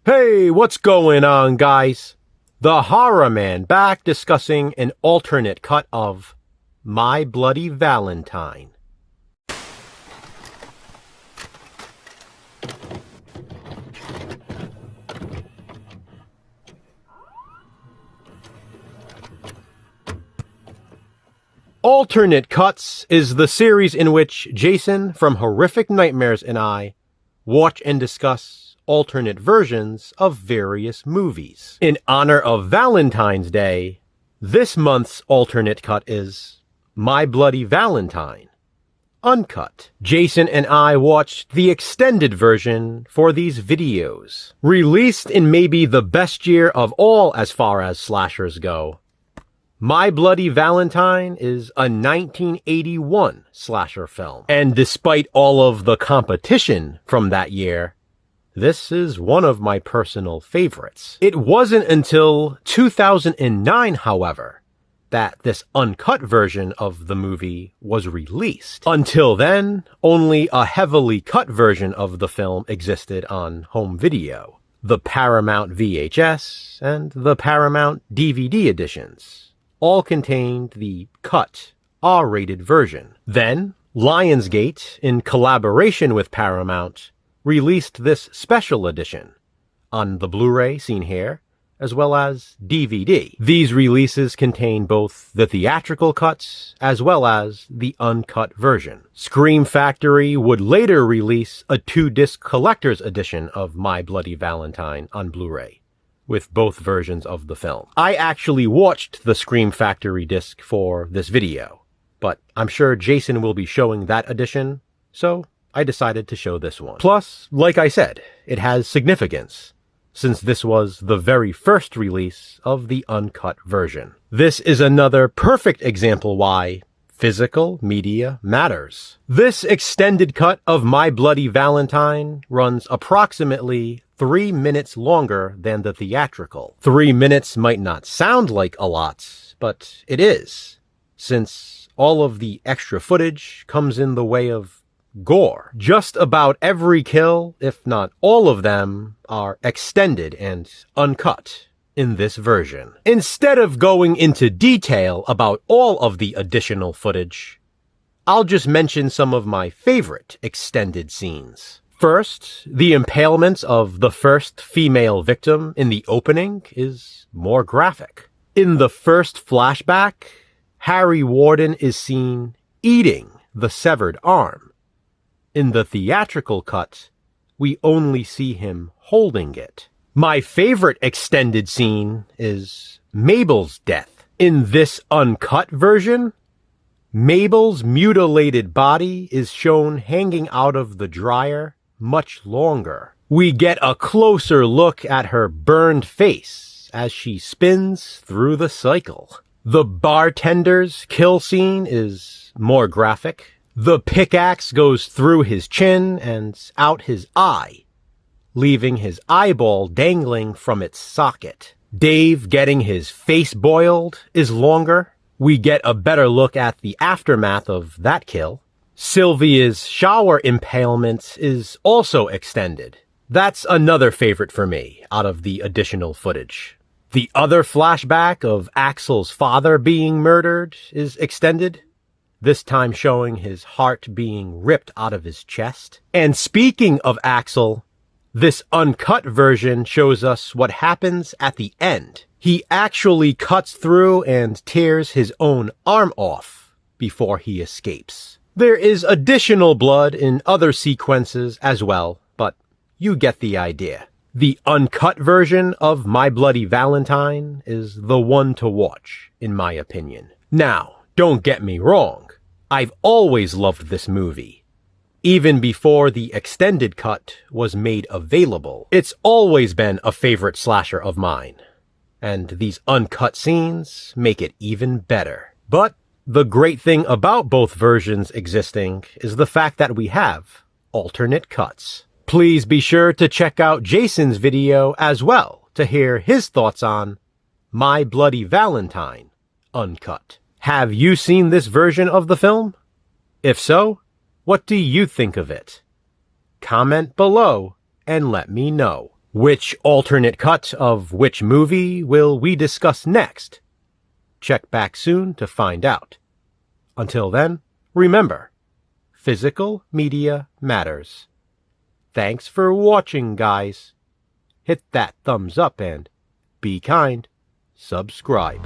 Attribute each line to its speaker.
Speaker 1: Hey, what's going on, guys? The Horror Man back discussing an alternate cut of My Bloody Valentine. Alternate Cuts is the series in which Jason from Horrific Nightmares and I watch and discuss alternate versions of various movies. In honor of Valentine's Day, this month's alternate cut is My Bloody Valentine, Uncut. Jason and I watched the extended version for these videos. Released in maybe the best year of all as far as slashers go, My Bloody Valentine is a 1981 slasher film. And despite all of the competition from that year, this is one of my personal favorites. It wasn't until 2009, however, that this uncut version of the movie was released. Until then, only a heavily cut version of the film existed on home video, the Paramount VHS and the Paramount DVD editions. All contained the cut, R-rated version. Then, Lionsgate, in collaboration with Paramount, released this special edition on the Blu-ray seen here, as well as DVD. These releases contain both the theatrical cuts as well as the uncut version. Scream Factory would later release a 2-disc collector's edition of My Bloody Valentine on Blu-ray, with both versions of the film. I actually watched the Scream Factory disc for this video, but I'm sure Jason will be showing that edition, so I decided to show this one. Plus, like I said, it has significance, since this was the very first release of the uncut version. This is another perfect example why physical media matters. This extended cut of My Bloody Valentine runs approximately 3 minutes longer than the theatrical. 3 minutes might not sound like a lot, but it is, since all of the extra footage comes in the way of gore. Just about every kill, if not all of them, are extended and uncut in this version. Instead of going into detail about all of the additional footage, I'll just mention some of my favorite extended scenes. First, the impalement of the first female victim in the opening is more graphic. In the first flashback, Harry Warden is seen eating the severed arm. In the theatrical cut, we only see him holding it. My favorite extended scene is Mabel's death. In this uncut version, Mabel's mutilated body is shown hanging out of the dryer much longer. We get a closer look at her burned face as she spins through the cycle. The bartender's kill scene is more graphic. The pickaxe goes through his chin and out his eye, leaving his eyeball dangling from its socket. Dave getting his face boiled is longer. We get a better look at the aftermath of that kill. Sylvia's shower impalement is also extended. That's another favorite for me out of the additional footage. The other flashback of Axel's father being murdered is extended, this time showing his heart being ripped out of his chest. And speaking of Axel, this uncut version shows us what happens at the end. He actually cuts through and tears his own arm off before he escapes. There is additional blood in other sequences as well, but you get the idea. The uncut version of My Bloody Valentine is the one to watch, in my opinion. Now, don't get me wrong, I've always loved this movie. Even before the extended cut was made available, it's always been a favorite slasher of mine. And these uncut scenes make it even better. But the great thing about both versions existing is the fact that we have alternate cuts. Please be sure to check out Jason's video as well to hear his thoughts on My Bloody Valentine, Uncut. Have you seen this version of the film? If so, what do you think of it? Comment below and let me know. Which alternate cut of which movie will we discuss next? Check back soon to find out. Until then, remember, physical media matters. Thanks for watching, guys. Hit that thumbs up and, be kind, subscribe.